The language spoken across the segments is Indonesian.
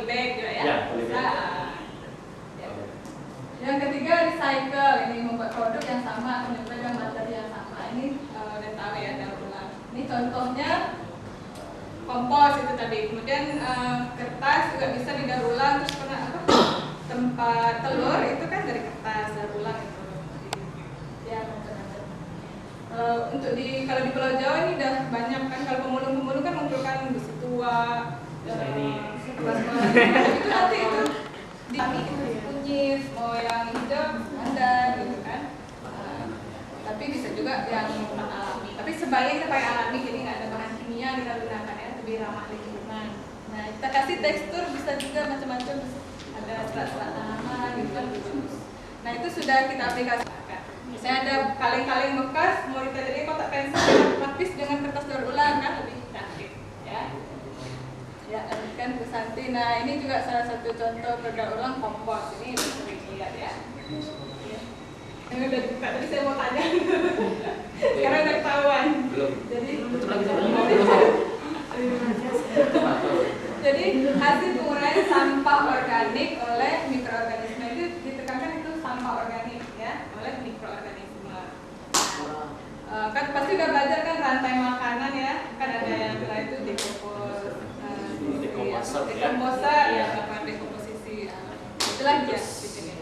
polybag juga ya. Ya, polybag. Ya. Yang ketiga recycle, ini membuat produk yang sama atau dengan materi yang sama. Ini udah tahu ya, daur ulang. Ini contohnya kompos itu tadi. Kemudian kertas juga bisa didaur ulang. Terus pernah apa? Tempat telur itu kan dari kertas daur ulang itu. Ya, macam-macam. Untuk kalau di Pulau Jawa ini udah banyak kan. Kalau pemulung-pemulung kan mengumpulkan besi tua, itu nanti itu kunyit, mau yang hijau ada gitu kan. Tapi bisa juga yang non alami. Tapi sebaiknya pakai alami, jadi nggak ada bahan kimia kita gunakan ya, lebih ramah lingkungan. Nah kita kasih tekstur bisa juga macam-macam, ada serat-serat tanaman gitu kan bagus. Nah itu sudah kita aplikasikan. Misalnya ada kaleng-kaleng bekas mau kita jadi kotak pensil lapis dengan kertas daur ulang kan lebih praktik ya. Ya, kan Bu Santi. Nah, ini juga salah satu contoh produk ulang kompos. Ini sering lihat ya. Ini udah dibuka, tadi saya mau tanya. Sekarang udah ketahuan. Jadi hasil penguraian sampah organik oleh mikroorganisme itu ditekankan itu sampah organik ya, oleh mikroorganisme. Kan pasti udah belajar kan rantai makanan ya, kan ada yang bilang itu dekomposer ya, apa dekomposisi itulah dia di sini.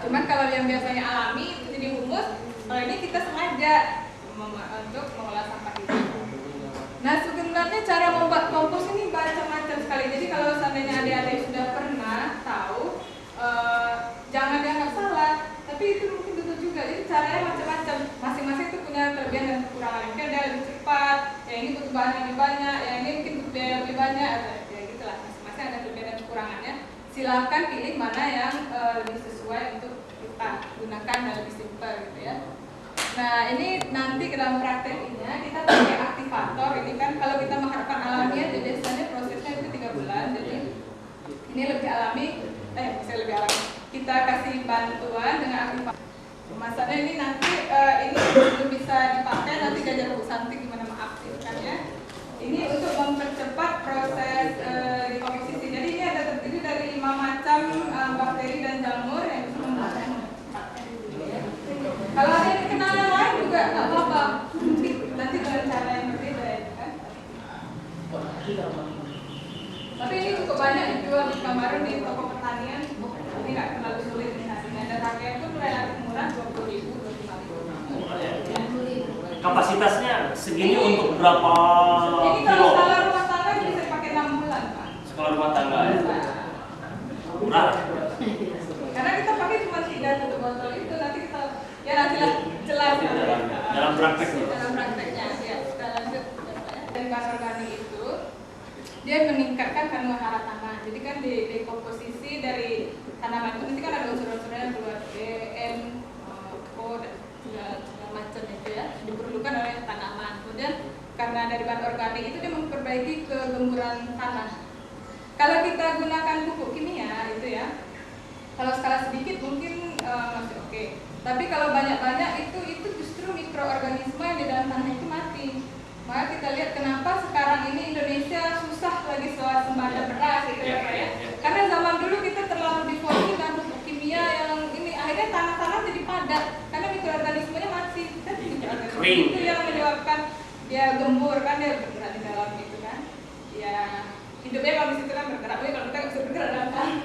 Cuman kalau yang biasanya alami itu jadi humus, kalau ini kita sengaja untuk mengolah sampah itu. Nah sebenarnya cara membuat kompos ini macam-macam sekali. Jadi kalau seandainya adik-adik sudah pernah tahu, jangan dianggap salah, tapi itu mungkin betul juga. Jadi caranya macam-macam. Masing-masing itu punya kelebihan dan kekurangan. Mungkin ada lebih cepat, yang ini butuh bahan lebih banyak, yang ini mungkin butuh biaya lebih banyak. Masing-masing ada kelebihan dan kekurangannya. Silahkan pilih mana yang lebih sesuai untuk kita gunakan dan lebih simpel gitu ya. Nah ini nanti ke dalam prakteknya kita pakai aktivator. Ini kan kalau kita mengharapkan alamiah, jadi biasanya prosesnya itu 3 bulan. Jadi ini lebih alami, bisa lebih alami. Kita kasih bantuan dengan aktivator. Masalahnya ini nanti ini belum bisa dipakai, nanti diajar Bu Santi gimana mengaktifkannya. Ini untuk mempercepat proses dekomposisi. Jadi ini ada terdiri dari 5 macam bakteri dan jamur yang bisa membuatnya menyebabkan. Kalau ada yang dikenal yang lain juga nggak apa-apa. Nanti dengan cara yang berbeda ya kan. Tapi ini cukup banyak dijual di Kamaru di toko pertanian. Ini nggak terlalu sulit misalnya. Dan harganya itu relatif murah, 20.000, 25.000. Kapasitasnya segini untuk berapa ini kilo? Kalau skala rumah tangga bisa pakai 6 bulan Pak. Skala rumah tangga ya? Murah. Karena kita pakai cuma 3 tutup botol itu, nanti kita ya nanti jelas dalam prakteknya. Dalam prakteknya ya. Kita lanjut dari bahan organik itu dia meningkatkan kandungan hara tanah. Jadi kan di komposisi dari tanaman itu nanti kan ada unsur-unsurnya keluar DM, O dan segala macam itu ya diperlukan oleh tanaman. Kemudian karena dari bahan organik itu dia memperbaiki kegemburan tanah. Kalau kita gunakan pupuk kimia itu ya, kalau skala sedikit mungkin masih oke. Tapi kalau banyak-banyak itu justru mikroorganisme yang di dalam tanah itu mati. Maka kita lihat kenapa sekarang ini Indonesia susah lagi swasembada beras gitu ya Pak ya. Karena zaman dulu kita terlalu difokus dengan pupuk kimia yang ini akhirnya tanah-tanah jadi padat karena mikroorganismenya mati. Kering. Itu yang menyebabkan dia gembur kan, dia bergerak di dalam gitu kan. Ya hidupnya kalau di situ kan bergerak, tapi kalau kita nggak bisa bergerak dalam tanah.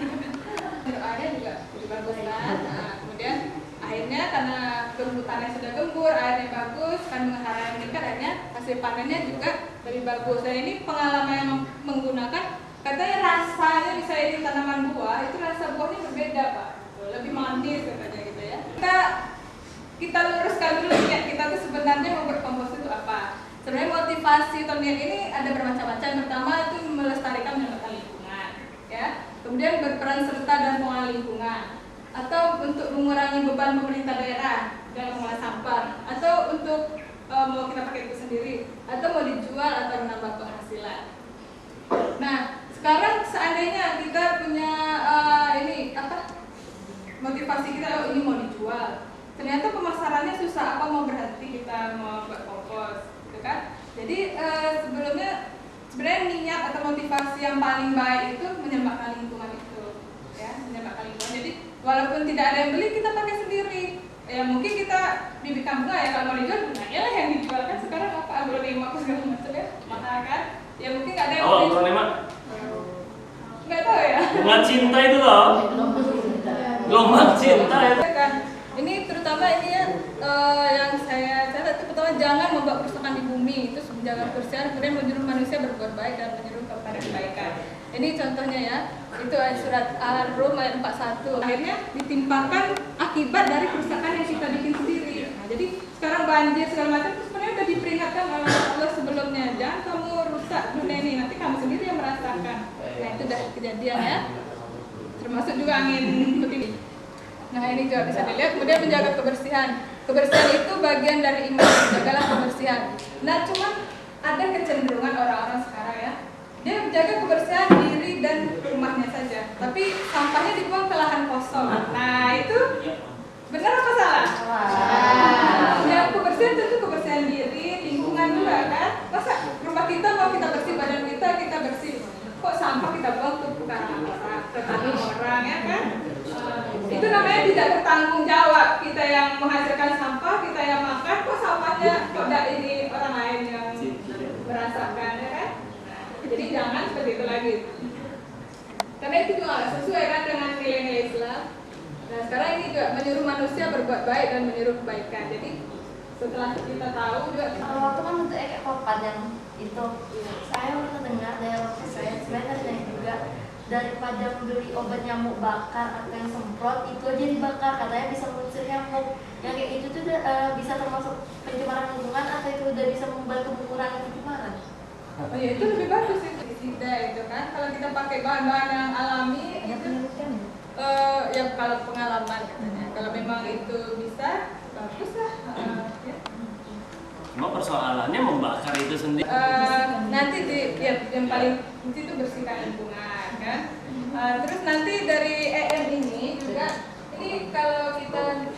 Airnya juga lebih bagus kan. Nah, kemudian akhirnya karena kelembutannya sudah gembur, airnya bagus, kandungan hara yang meningkat, akhirnya hasil panennya juga lebih bagus. Dan ini pengalaman yang menggunakan, katanya rasanya bisa ini tanaman buah, itu rasa buahnya berbeda Pak, lebih manis katanya gitu ya. Kita luruskan dulu niat kita tuh sebenarnya mau berkompos itu apa. Sebenarnya motivasi atau niat ini ada bermacam-macam. Pertama itu melestarikan menyelamatkan lingkungan, ya. Kemudian berperan serta dalam pengelolaan lingkungan, atau untuk mengurangi beban pemerintah daerah dalam mengolah sampah, atau untuk mau kita pakai itu sendiri, atau mau dijual atau menambah penghasilan. Nah, sekarang seandainya kita punya motivasi kita, ini mau dijual, ternyata pemasarannya susah, apa mau berhenti kita mau buat kompos, gitu kan? Jadi sebelumnya sebenarnya niat atau motivasi yang paling baik itu menyelamatkan lingkungan itu, ya, menyelamatkan lingkungan. Jadi walaupun tidak ada yang beli, kita pakai sendiri. Ya mungkin kita bibitkan bunga ya, kalau mau dijual bunganya lah yang dijual kan sekarang apa aglonema apa segala macam ya, mahal kan? Ya mungkin nggak ada yang Oh, beli. aglonema? Nggak tahu ya. Bunga cinta itu loh. Gelombang cinta itu. Kan ini terutama ini ya yang saya catat itu pertama jangan membuat kerusakan di bumi, itu menjaga kebersihan, kemudian menyuruh manusia berbuat baik dan menyuruh kepada kebaikan. Ini contohnya ya, itu surat Ar-Rum ayat 41. Akhirnya ditimpakan akibat dari kerusakan yang kita bikin sendiri. Nah, jadi sekarang banjir segala macam itu sebenarnya sudah diperingatkan oleh Allah sebelumnya, jangan kamu rusak dunia ini, nanti kamu sendiri yang merasakan. Nah itu sudah kejadian ya. Termasuk juga angin puting. Nah ini juga bisa dilihat. Kemudian menjaga kebersihan. Kebersihan itu bagian dari iman. Jagalah kebersihan. Nah cuman ada kecenderungan orang-orang sekarang ya, dia menjaga kebersihan diri dan rumahnya saja, tapi sampahnya dibuang ke lahan kosong. Nah itu benar apa salah? Ya kebersihan tentu kebersihan diri, lingkungan juga kan. Masa rumah kita mau kita bersih, badan kita bersih, kok sampah kita buang ke tanah orang, ke tanah orang ya kan? Itu namanya tidak bertanggung jawab. Kita yang menghasilkan sampah, kita yang makan, kok sampahnya kok tidak ini orang lain yang merasakan ya kan? Jadi jangan seperti itu lagi. Karena itu juga nggak sesuai kan dengan nilai-nilai Islam. Nah sekarang ini juga menyuruh manusia berbuat baik dan menyuruh kebaikan. Jadi setelah kita tahu juga waktu kan untuk kayak papan yang itu saya pernah dengar dari waktu saya sebenarnya juga daripada beli obat nyamuk bakar atau yang semprot itu aja dibakar katanya bisa mengusir nyamuk. Yang kayak itu tuh bisa termasuk pencemaran lingkungan atau itu udah bisa membantu mengurangi pencemaran? oh ya itu lebih bagus itu pestisida itu kan. Kalau kita pakai bahan-bahan yang alami itu ya kalau pengalaman katanya. Kalau memang itu bisa bagus lah. Ya. Cuma persoalannya membakar itu sendiri. Nanti yang paling penting itu bersihkan lingkungan kan. Terus nanti dari EM ini juga ini kalau kita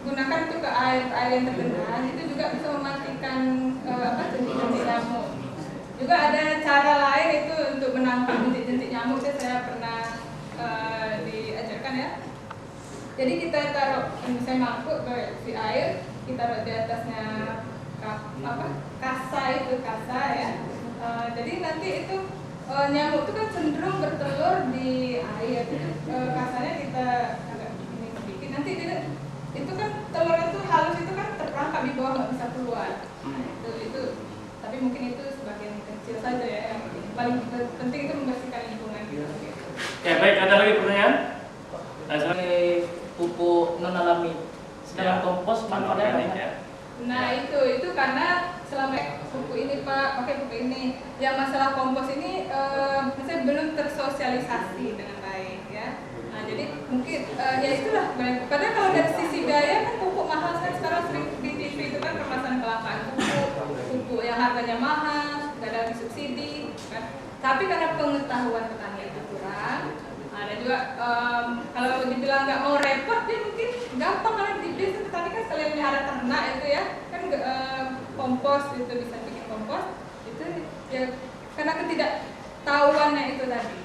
gunakan itu ke air yang tergenang itu juga bisa mematikan jentik-jentik nyamuk. Juga ada cara lain itu untuk menangkap jentik-jentik nyamuk. Saya pernah diajarkan ya. Jadi kita taruh misalnya mangkuk berisi air, kita taruh di atasnya kasa ya. Jadi nanti itu nyamuk itu kan cenderung bertelur di air. Kasanya kita agak ini sedikit. Nanti itu kan telur itu halus itu kan terperangkap di bawah nggak bisa keluar. Itu tapi mungkin itu sebagian kecil saja ya. Yang paling penting itu membersihkan lingkungan gitu. Oke, baik, ada lagi pertanyaan? Pupuk non alami. Sedangkan kompos organik ya. Nah itu karena selama pupuk ini Pak pakai pupuk ini, yang masalah kompos ini misalnya belum tersosialisasi dengan baik ya. Nah jadi mungkin ya itulah. Padahal kalau dari sisi biaya kan pupuk mahal sekarang sering di TV itu kan permasalahan kelangkaan pupuk yang harganya mahal, nggak ada subsidi kan. Tapi karena pengetahuan petani itu kurang. Ada juga kalau dibilang nggak mau repot dia mungkin gampang karena di desa petani kan sekalian melihara ternak itu ya kan kompos itu bisa bikin kompos itu ya karena ketidaktahuannya itu tadi.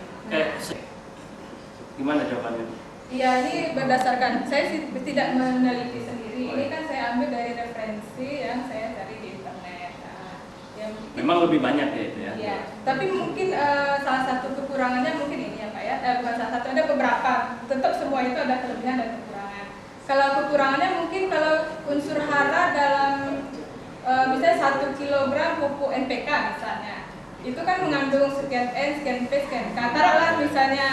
Gimana jawabannya? Iya ini berdasarkan saya sih tidak meneliti sendiri, ini kan saya ambil dari referensi yang saya cari di internet. Memang lebih banyak ya itu ya. Iya, tapi mungkin salah satu kekurangannya mungkin ini ya Pak ya, bukan salah satu, ada beberapa, tetap semua itu ada kelebihan dan kekurangan. Kalau kekurangannya mungkin kalau unsur hara dalam misalnya 1 kilogram pupuk NPK misalnya, itu kan mengandung sekian N, sekian P, sekian K. Taruhlah misalnya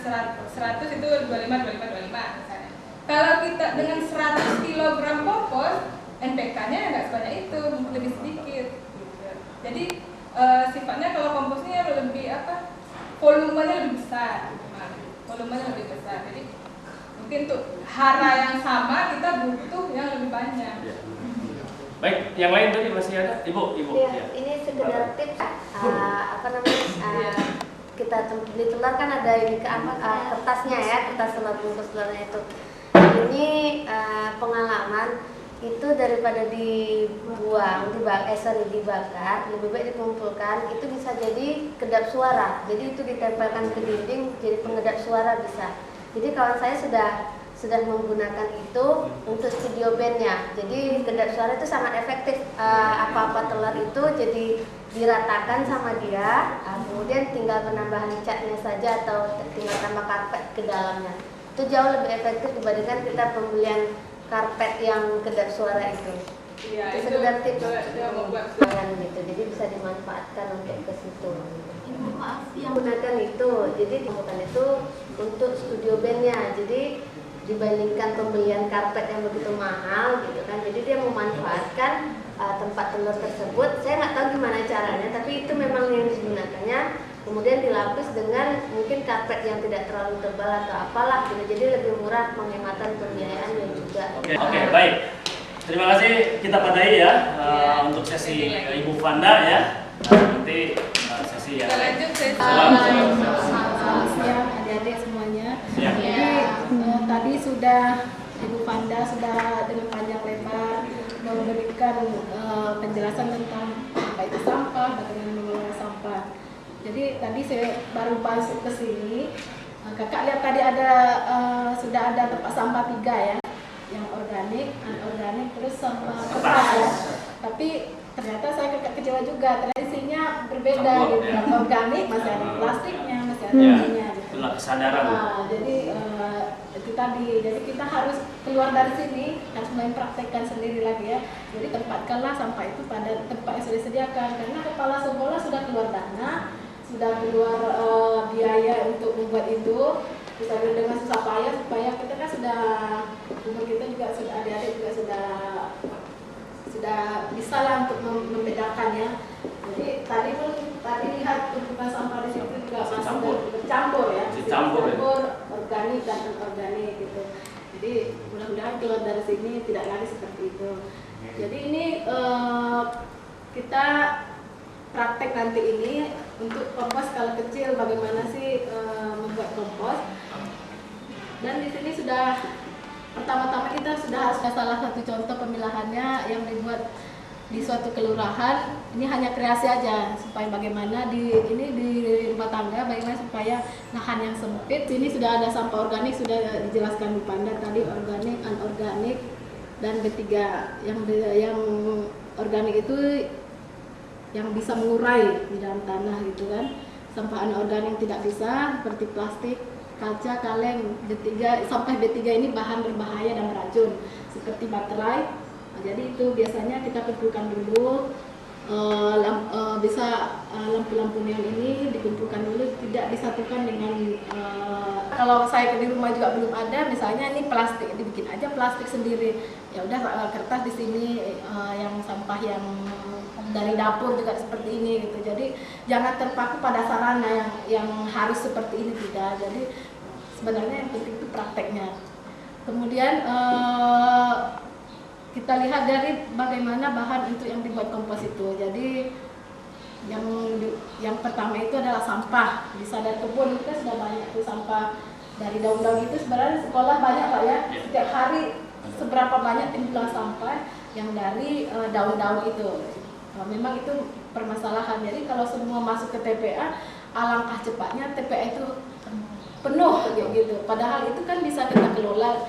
100 itu 25 misalnya. Kalau kita dengan 100 kilogram kompos, NPK-nya nggak sebanyak itu, lebih sedikit. Jadi sifatnya kalau komposnya lebih volumenya lebih besar. Jadi mungkin untuk hara yang sama kita butuh yang lebih banyak. Ya. Baik, yang lain tadi masih ada? Ibu. Iya, ini sekedar tips kita beli telur kan ada ini kertasnya ya, kertas telur bungkus telurnya itu. Ini pengalaman itu daripada dibuang, dibakar, lebih baik dikumpulkan. Itu bisa jadi kedap suara. Jadi itu ditempelkan ke dinding jadi pengedap suara bisa. Jadi kawan saya sudah menggunakan itu untuk studio bandnya. Jadi kedap suara itu sangat efektif. Apa-apa telur itu jadi diratakan sama dia. Kemudian tinggal penambahan catnya saja atau tinggal tambah karpet ke dalamnya. Itu jauh lebih efektif dibandingkan kita pembelian karpet yang kedap suara itu. Iya, Itu sekedar tips dia membuat gitu. Jadi bisa dimanfaatkan untuk ke situ. Maaf yang Menggunakan itu, jadi bukan itu untuk studio bandnya. Jadi dibandingkan pembelian karpet yang begitu mahal gitu kan. Jadi dia memanfaatkan tempat telur tersebut. Saya nggak tahu gimana caranya, tapi itu memang yang digunakannya. Kemudian dilapis dengan mungkin karpet yang tidak terlalu tebal atau apalah gitu. Jadi lebih murah, penghematan pembiayaannya juga. Oke, baik. Terima kasih kita padai ya untuk sesi Ibu Vanda ya. Nanti sesi yang kita lanjut sesi Selamat siang adik-adik semuanya. Siang. Jadi tadi sudah Ibu Vanda sudah dengan panjang lebar memberikan penjelasan tentang apa itu sampah, bagaimana mengelola sampah. Jadi tadi saya baru masuk ke sini, kakak lihat tadi ada sudah ada tempat sampah 3 ya, yang organik, anorganik, terus sampah kertas ya. Tapi ternyata saya agak kecewa juga, tradisinya berbeda gitu. Yang organik masih ada plastiknya, masih ada ininya gitu. Itulah kesadaran. Jadi itu tadi, jadi kita harus keluar dari sini, harus mempraktekkan sendiri lagi ya. Jadi tempatkanlah sampah itu pada tempat yang sudah disediakan, karena kepala sekolah sudah keluar dana, sudah keluar biaya untuk membuat itu. Kita dengan susah payah supaya kita kan sudah umur kita juga sudah adik-adik juga sudah bisa lah untuk membedakan ya. Jadi tadi lihat tumpukan sampah di situ juga masih bercampur ya, organik dan anorganik gitu. Jadi mudah-mudahan keluar dari sini tidak lagi seperti itu. Jadi ini kita praktek nanti ini untuk kompos skala kecil, bagaimana sih membuat kompos. Dan di sini sudah pertama-tama kita sudah harus salah satu contoh pemilahannya yang dibuat di suatu kelurahan. Ini hanya kreasi aja supaya bagaimana di rumah tangga bagaimana supaya lahan yang sempit. Ini sudah ada sampah organik, sudah dijelaskan Bu Panda tadi, organik, anorganik, dan B3. Yang organik itu yang bisa mengurai di dalam tanah gitu kan. Sampah anorganik tidak bisa, seperti plastik, kaca, kaleng. Sampah B3 ini bahan berbahaya dan beracun seperti baterai. Jadi itu biasanya kita kumpulkan dulu, bisa lampu-lampu neon ini dikumpulkan dulu, tidak disatukan dengan kalau saya di rumah juga belum ada, misalnya ini plastik, dibikin aja plastik sendiri. Ya udah kertas di sini, yang sampah yang dari dapur juga seperti ini gitu. Jadi jangan terpaku pada sarana yang harus seperti ini, tidak. Jadi sebenarnya yang penting itu prakteknya. Kemudian kita lihat dari bagaimana bahan untuk yang dibuat kompos itu. Jadi yang pertama itu adalah sampah. Bisa dari kebun kita sudah banyak tuh sampah. Dari daun-daun itu sebenarnya sekolah banyak Pak ya. Setiap hari seberapa banyak timbulan sampah yang dari daun-daun itu. Memang itu permasalahan. Jadi kalau semua masuk ke TPA, alangkah cepatnya TPA itu penuh kayak gitu. Padahal itu kan bisa kita kelola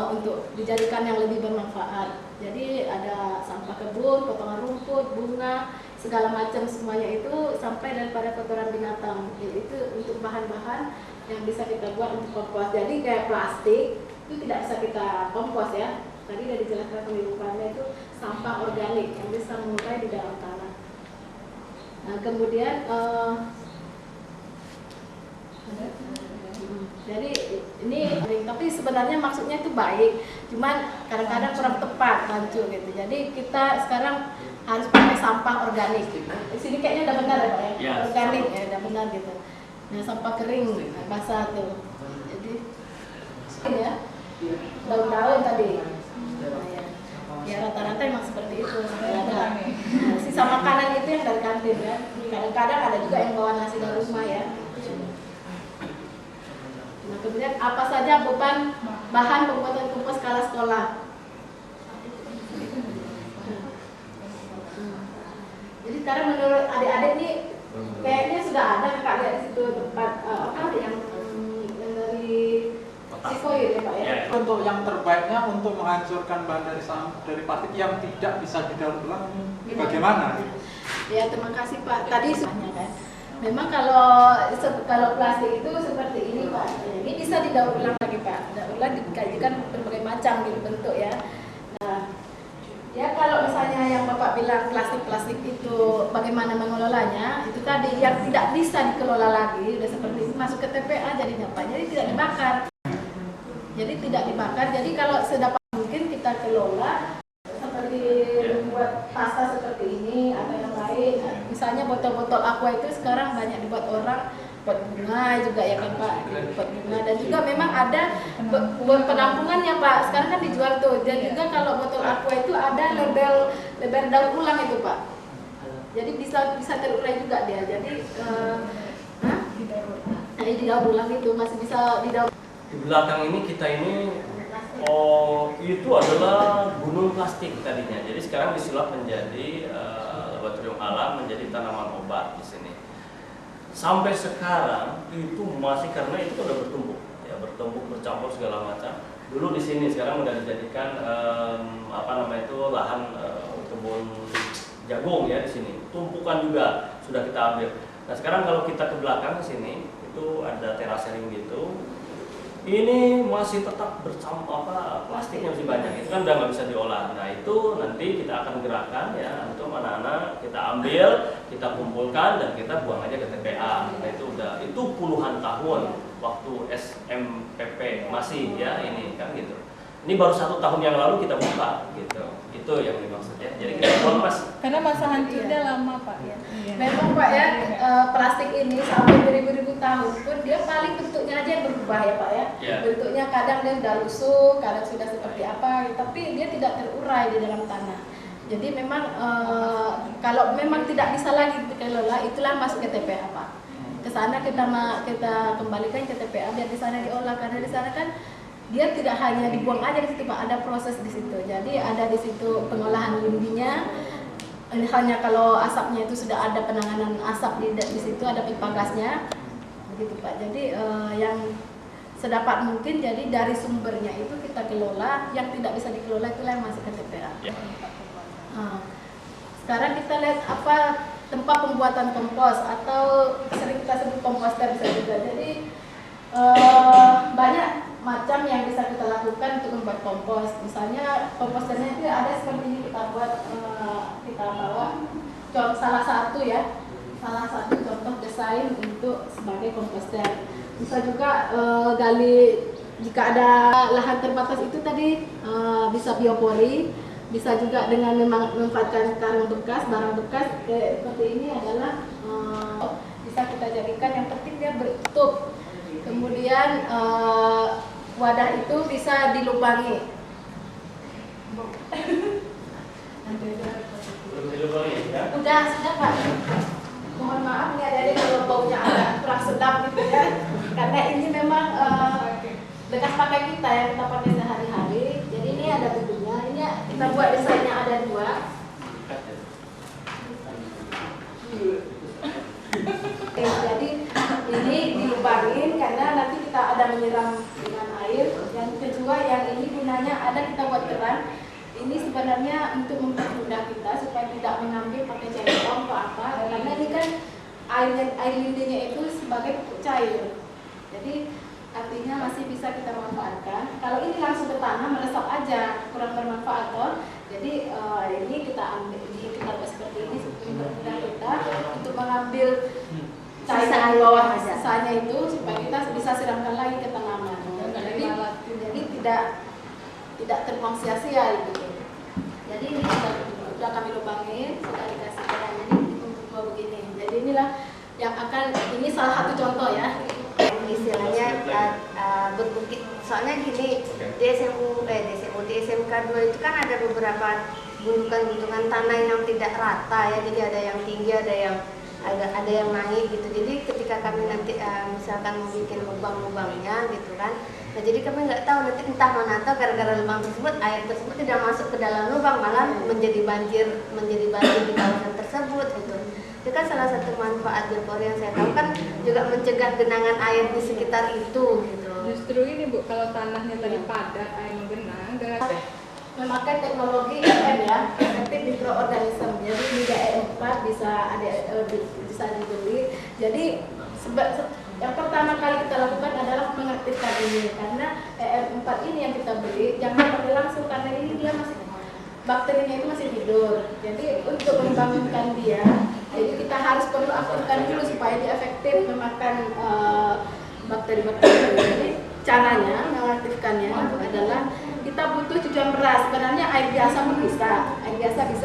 untuk dijadikan yang lebih bermanfaat. Jadi ada sampah kebun, potongan rumput, bunga, segala macam semuanya itu sampai daripada kotoran binatang. Itu untuk bahan-bahan yang bisa kita buat untuk kompos. Jadi kayak plastik itu tidak bisa kita kompos ya. Tadi sudah dijelaskan pemilihannya itu sampah organik yang bisa mengurai di dalam tanah. Nah, kemudian jadi ini, tapi sebenarnya maksudnya itu baik, cuman kadang-kadang kurang tepat rancu gitu. Jadi kita sekarang harus pakai sampah organik. Di sini kayaknya udah benar ya Pak ya, organik ya udah benar gitu. Nah sampah kering basah tuh. Jadi ini ya daun-daun tadi. Ya rata-rata emang seperti itu. Ada sisa makanan itu yang dari kantin kan. Kadang-kadang ada juga yang bawa nasi dari rumah ya. Nah, kemudian apa saja beban bahan pembuatan kompos skala sekolah? sekarang menurut adik-adik nih kayaknya sudah ada kakak lihat di situ tempat yang dari Sikoir ya Pak ya. Untuk yang terbaiknya untuk menghancurkan bahan dari plastik yang tidak bisa didaur ulang bagaimana? Ya terima kasih Pak. Tadi semuanya kan. Memang kalau plastik itu seperti ini Pak. Ini bisa didaur ulang lagi Pak. Daur ulang dikajikan berbagai macam gitu bentuk ya. Nah, ya kalau misalnya yang Bapak bilang plastik itu bagaimana mengelolanya, itu tadi yang tidak bisa dikelola lagi, udah seperti itu masuk ke TPA jadinya Pak. Jadi tidak dibakar. Jadi kalau sedapat mungkin kita kelola seperti membuat pasta seperti ini atau yang lain. Misalnya botol-botol aqua itu sekarang banyak dibuat orang pot bunga juga ya kan Pak, pot bunga, dan juga memang ada buat penampungannya Pak. Sekarang kan dijual tuh, dan juga kalau botol aqua itu ada label daur ulang itu Pak. Jadi bisa terurai juga dia. Jadi didaur ulang itu masih bisa didaur. Di belakang ini kita itu adalah gunung plastik tadinya. Jadi sekarang disulap menjadi laboratorium alam, menjadi tanaman obat di sini. Sampai sekarang itu masih, karena itu udah bertumpuk, ya bertumpuk bercampur segala macam. Dulu di sini, sekarang udah dijadikan lahan kebun jagung ya di sini. Tumpukan juga sudah kita ambil. Nah sekarang kalau kita ke belakang sini itu ada terasering gitu. Ini masih tetap plastiknya masih banyak. Itu kan udah nggak bisa diolah. Nah itu nanti kita akan gerakkan ya untuk anak-anak kita ambil, kita kumpulkan dan kita buang aja ke TPA. Nah itu puluhan tahun waktu SMPP masih ya ini kan gitu. Ini baru 1 tahun yang lalu kita buka gitu. Itu yang dimaksudnya. Jadi kita buang Mas. Karena masa hancurnya lama Pak ya. Memang Pak ya, plastik ini sampai beribu-ribu tahun pun dia paling bentuknya aja yang berubah ya Pak ya. Bentuknya kadang dia sudah lusuh, kadang sudah seperti apa, tapi dia tidak terurai di dalam tanah. Jadi memang kalau memang tidak bisa lagi dikelola, itulah masuk ke TPA Pak. Ke sana kita kembalikan ke TPA biar di sana diolah, karena di sana kan dia tidak hanya dibuang aja di situ Pak, ada proses di situ. Jadi ada di situ pengolahan lindinya. Hanya kalau asapnya itu sudah ada penanganan asap di situ, ada pipa gasnya, begitu Pak. Jadi yang sedapat mungkin, jadi dari sumbernya itu kita kelola, yang tidak bisa dikelola itulah yang masuk ke TPA. Sekarang kita lihat apa tempat pembuatan kompos atau sering kita sebut komposter bisa juga. Jadi banyak macam yang bisa kita lakukan untuk membuat kompos. Misalnya komposternya itu ada seperti ini, kita buat kita bawa salah satu contoh desain untuk sebagai komposter. Bisa juga gali, jika ada lahan terbatas itu tadi bisa biopori, bisa juga dengan memanfaatkan karung bekas, barang bekas seperti ini adalah bisa kita jadikan, yang penting dia bertutup. Kemudian wadah itu bisa dilubangi. Sudah Pak. Mohon maaf nih ada kalau baunya agak kurang sedap gitu ya. Karena ini memang bekas pakai kita yang kita pakai sehari-hari. Jadi ini ada bentuknya. Ini kita buat desainnya ada 2. Jadi ini dilubangin karena nanti kita ada menyiram dengan air. Yang kedua, yang ini gunanya ada kita buat keran. Ini sebenarnya untuk mempermudah kita supaya tidak mengambil pakai cairan atau apa. Karena ini kan air lindinya itu sebagai pupuk cair. Jadi artinya masih bisa kita manfaatkan. Kalau ini langsung ke tanah meresap aja, kurang bermanfaat toh. Jadi ini kita ambil, kita buat seperti ini supaya mempermudah kita untuk mengambil cairan di bawah sisanya itu supaya kita bisa siramkan lagi ke tanaman. Jadi tidak terbuang sia-sia gitu. Jadi ini sudah kami lubangin, sudah dikasih keran, jadi ditumpuk begini. Jadi inilah yang akan, ini salah satu contoh ya. Istilahnya berbukit. Soalnya gini, di SMK 2 itu kan ada beberapa gundukan-gundukan tanah yang tidak rata ya. Jadi ada yang tinggi, ada yang ada yang naik gitu. Jadi ketika kami nanti misalkan mau bikin lubang-lubangnya gitu kan, nah jadi kami nggak tahu nanti entah mana atau gara-gara lubang tersebut air tersebut tidak masuk ke dalam lubang, malah menjadi banjir di kawasan tersebut gitu. Itu kan salah satu manfaat biopori yang saya tahu kan, juga mencegah genangan air di sekitar itu gitu. Justru ini Bu, kalau tanahnya tadi padat, air menggenang dengan memakai teknologi EM ya, efektif mikroorganisme. Jadi media E4 bisa dibeli. Jadi yang pertama kali kita lakukan adalah mengaktifkan ini, karena EM4 ini yang kita beli jangan pakai langsung karena ini dia masih bakterinya itu masih tidur. Jadi untuk membangunkan dia, jadi kita harus perlu aktifkan dulu supaya dia efektif memakan bakteri-bakteri. Jadi caranya mengaktifkannya adalah kita butuh cucian beras. Sebenarnya air biasa pun bisa,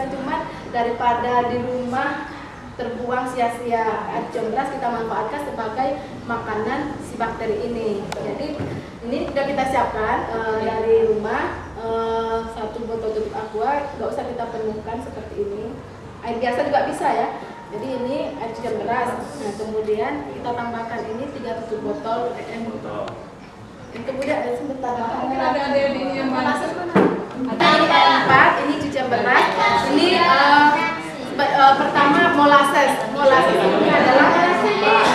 cuma daripada di rumah terbuang sia-sia, air cucian beras kita manfaatkan sebagai makanan si bakteri ini. Jadi ini sudah kita siapkan dari rumah, 1 botol tutup aqua, nggak usah kita penuhkan seperti ini. Air biasa juga bisa ya. Jadi ini air cucian beras. Nah kemudian kita tambahkan ini 3 tutup botol EM. Yang kemudian sebentar, ada ini yang mana? Ini E4, ini cucian beras. Ini pertama molasses. Molasses ini adalah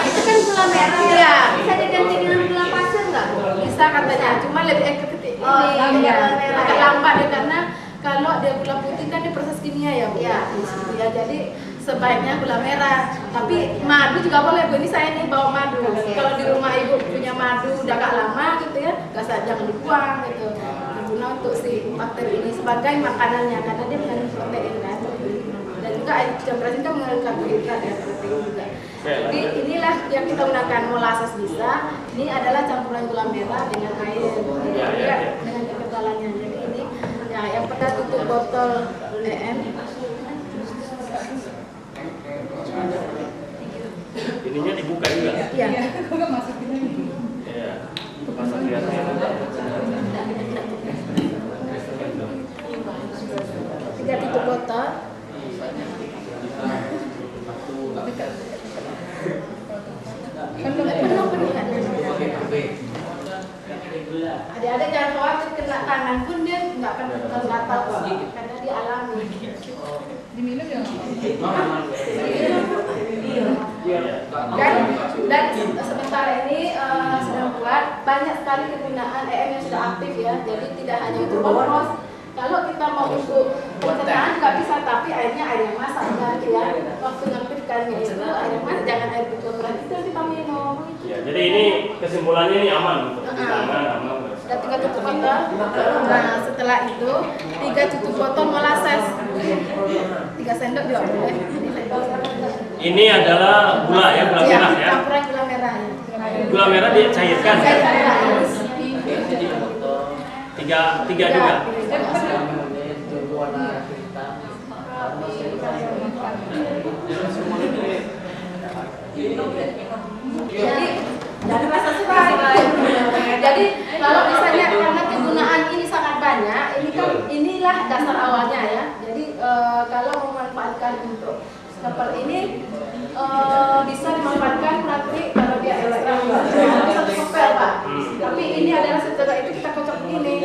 Itu kan gula merah ya. Bisa diganti dengan gula pasir nggak? Bisa katanya, cuma lebih efektif ini. Iya. Agak lambat ya, karena kalau dia gula putih kan diproses kimia ya Bu. Iya. Ya, jadi sebaiknya gula merah. Tapi madu juga boleh Bu. Ini saya nih bawa madu. Kalau di rumah Ibu punya madu udah agak lama gitu ya, jangan dibuang gitu. Guna untuk si bakteri ini sebagai makanannya, karena dia mengandung protein kan. Dan juga air cucian beras ini kan mengandung karbohidrat ya, protein juga. Jadi inilah yang kita gunakan, molasses bisa. Ini adalah campuran gula merah dengan air, juga dengan kekentalannya. Jadi ini ya yang pada tutup botol EM. Ininya dibuka juga. Iya. Aku nggak masukin lagi. Iya. Pasang di atas. 3 tutup botol. Penuh kan? Adik-adik jangan khawatir kena tangan pun dia nggak akan gatal kok, karena dia alami. Diminum ya? Dan sementara ini sedang buat banyak sekali kegunaan EM yang sudah aktif ya. Jadi tidak hanya untuk kompos. Kalau kita mau untuk pencernaan nggak bisa, tapi airnya air yang masak nanti ya. Waktu ngaktifkannya itu air yang masak, jangan air berkurang itu kita minum. Ya, jadi ini kesimpulannya ini aman untuk tangan, aman. Udah 3 tutup botol. Nah setelah itu 3 tutup botol molasses, 3 sendok juga boleh. Ini adalah gula ya, gula merah ya. Campuran gula merah ya. Gula merah dicairkan. Tiga juga. Jadi rasa suka. Jadi kalau misalnya karena kegunaan ini sangat banyak, ini kan inilah dasar awalnya ya. Jadi kalau memanfaatkan untuk seperti ini bisa dimanfaatkan nanti kalau dia ekstra satu kopel Pak. Tapi ini adalah setelah itu kita kocok begini.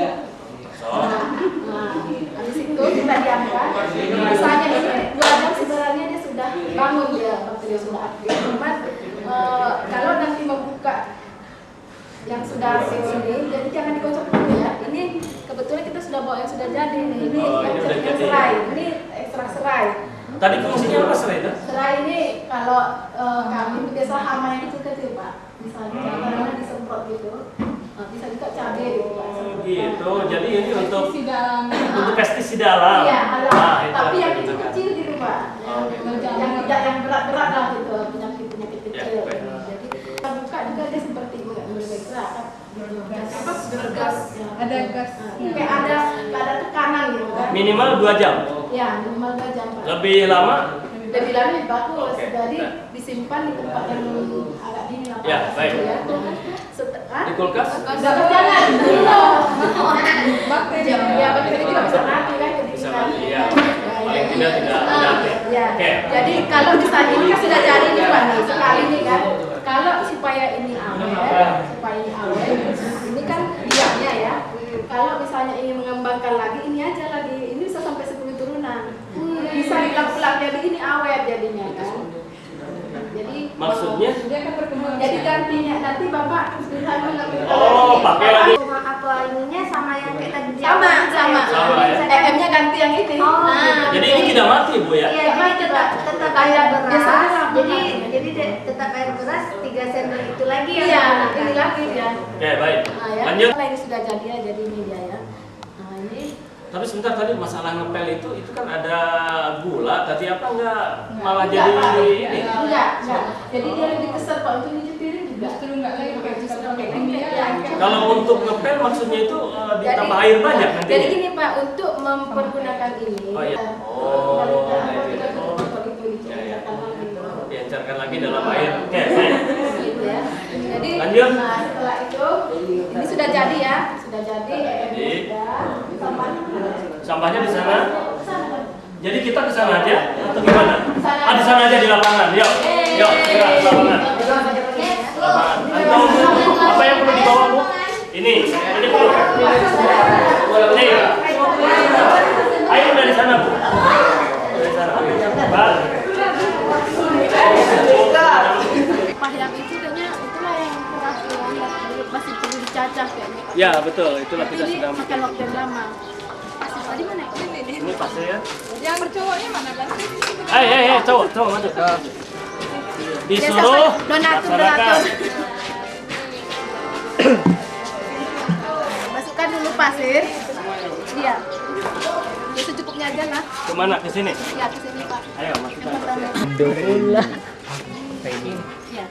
Nah, habis itu kita diamkan. Misalnya ini 2 jam sebenarnya dia sudah bangun dia, bakteri sudah aktif. Cuman kalau nanti membuka yang sudah aktif ini, jadi jangan dikocok dulu ya. Ini kebetulan kita sudah bawa yang sudah jadi nih. Ini yang serai, ini ekstrak serai. Tadi fungsinya apa serai itu? Serai ini kalau kami biasa hama yang kecil-kecil Pak. Misalnya caranya disemprot gitu. Bisa juga cabai gitu Pak. Gitu. Jadi ini untuk Pestisida. pestisida alam. Iya, Nah, itu tapi yang gitu kan. kecil gitu Pak. Yang tidak yang berat-berat lah gitu, penyakit-penyakit kecil. Ya, baik. Jadi kita buka juga dia seperti bergerak kan. Apa bergas? Ada gas. Kayak ada tekanan gitu kan. Minimal 2 jam. Ya, minimal 2 jam Pak. Lebih lama? Lebih lama lebih bagus. Oke. Jadi disimpan di tempat yang agak dingin apa Ya, baik. ya. Di kulkas? Jangan dulu. Bakteri. Ya, bakteri juga bisa mati kan. Bisa mati ya. Paling tidak aktif. Ya. Oke. Jadi kalau misalnya ini kan sudah jadi nih Pak nih, sekali nih kan. Kalau supaya ini awet, ini kan diamnya ya. Kalau misalnya ingin mengembangkan lagi, ini aja lagi. Ini bisa sampai 10 turunan. Bisa diulang-ulang jadi ini awet jadinya kan. Jadi Maksudnya? Dia akan berkembang. jadi gantinya nanti Bapak bisa mengambil Oh, pakai lagi. Apa ininya sama yang kayak tadi sama. Sama, ya? EM-nya ganti yang ini. Oh, Jadi ini tidak mati Bu ya? Iya, jadi tetap air beras. Biasanya Jadi tetap air beras 3 sendok itu lagi ya. Iya, ini lagi ya. Oke, baik. Nah, ya. Lanjut. Kalau ini sudah jadi ya, jadi ini dia ya. Nah, ini Tapi sebentar, tadi masalah ngepel itu kan ada gula, tadi apa enggak malah enggak, jadi Pak. ini? Enggak. Jadi dia lebih kesel Pak untuk nyuci piring juga. Justru nggak lagi pakai kimia. Ya. Kalau untuk ngepel maksudnya itu ditambah air banyak nantinya? Jadi gini Pak, untuk mempergunakan ini. Oh, iya. Oh. Ya, ya. Diencerkan lagi dalam air. Oke, baik. Gitu ya. Jadi Lanjut. nah, setelah itu ini sudah jadi ya, sudah jadi. Jadi. Sampahnya Sampahnya di sana. Jadi kita ke sana aja atau gimana? Ah, di sana aja di lapangan. Yuk, yuk, gerak ke lapangan. Lapangan. Antum, apa yang perlu dibawa Bu? Ini perlu. Nih. Ayo dari sana Bu. Dari sana. Bal. Sampah yang itu kayaknya itulah yang keras yang masih perlu dicacah kayaknya. Ya betul, itulah kita Ini sedang. makan waktu yang lama. Tadi mana? Ini pasir ya. Yang cowoknya mana kan? Cowok maju. Disuruh donatur. laksanakan. Masukkan dulu pasir. Iya. Ya secukupnya aja lah. Kemana? Ke sini. Ya ke sini Pak. Ayo masukkan. Ya.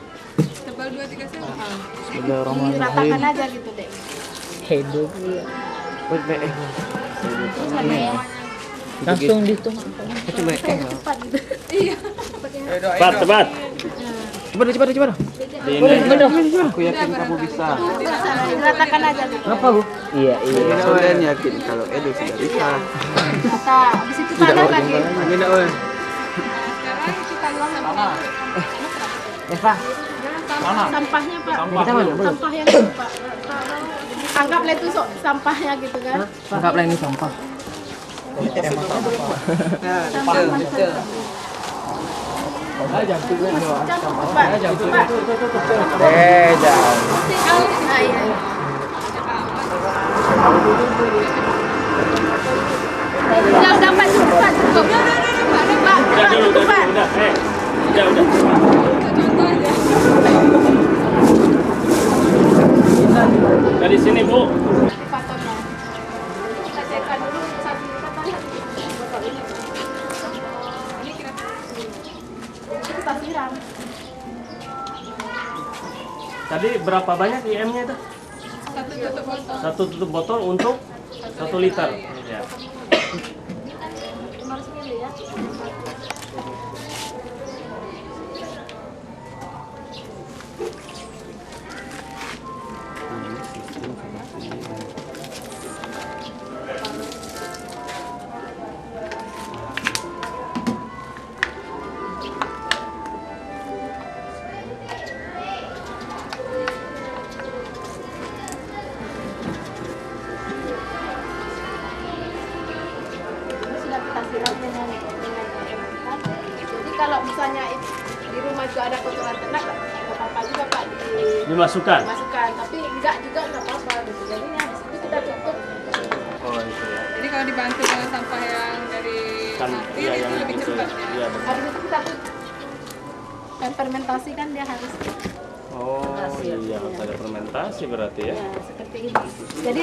Tebal 2-3 cm. Diratakan aja gitu deh. Langsung dituang. Cepat gitu. Iya. Cepat. Cepat. Aku yakin kamu bisa. Diratakan aja gitu. Iya. Kalian yakin kalau Edo sudah bisa? Rata. Habis itu tanah lagi. Amin, oi. Sekarang kita luang sama. Eva. Mana? Sampahnya Pak. Sampah. Sampah yang itu Pak. Anggaplah itu sampahnya gitu kan. Anggaplah ini sampah. Pak. jangan. Ah, iya. Udah Pak, cukup Pak, cukup. Pak, cukup Pak. Udah. Contoh aja. Dari sini Bu. Patonnya. Kita cekkan dulu satu katanya botol ini. Ini kira-kira Itu kita siram. Tadi berapa banyak IM-nya itu? satu tutup botol. Satu tutup botol untuk 1 liter. Ya. 500 ml ya. Sudah kita siram dengan air kita. Jadi kalau misalnya di rumah juga ada kotoran ternak, nggak apa-apa juga Pak Dimasukkan. dimasukkan. Tapi enggak juga nggak apa-apa gitu. Jadi habis itu kita cukup. Oh itu ya. Jadi kalau dibantu dengan sampah yang dari pasir Iya, itu yang lebih itu. cepat Iya, ya. betul. Habis itu kita tuh kan fermentasi kan dia harus Oh iya, harus ada fermentasi berarti ya. ya seperti ini. Jadi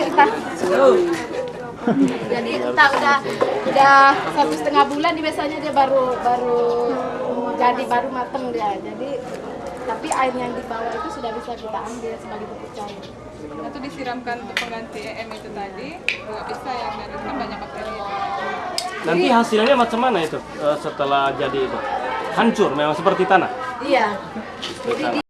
entah udah 1,5 bulan biasanya dia baru jadi baru mateng dia. Jadi tapi air yang di bawah itu sudah bisa kita ambil sebagai pupuk cair. Itu disiramkan untuk pengganti EM itu tadi juga bisa yang dari kan banyak bakteri. Nanti hasilnya macam mana itu setelah jadi itu? Hancur memang seperti tanah. Iya. Seperti tanah.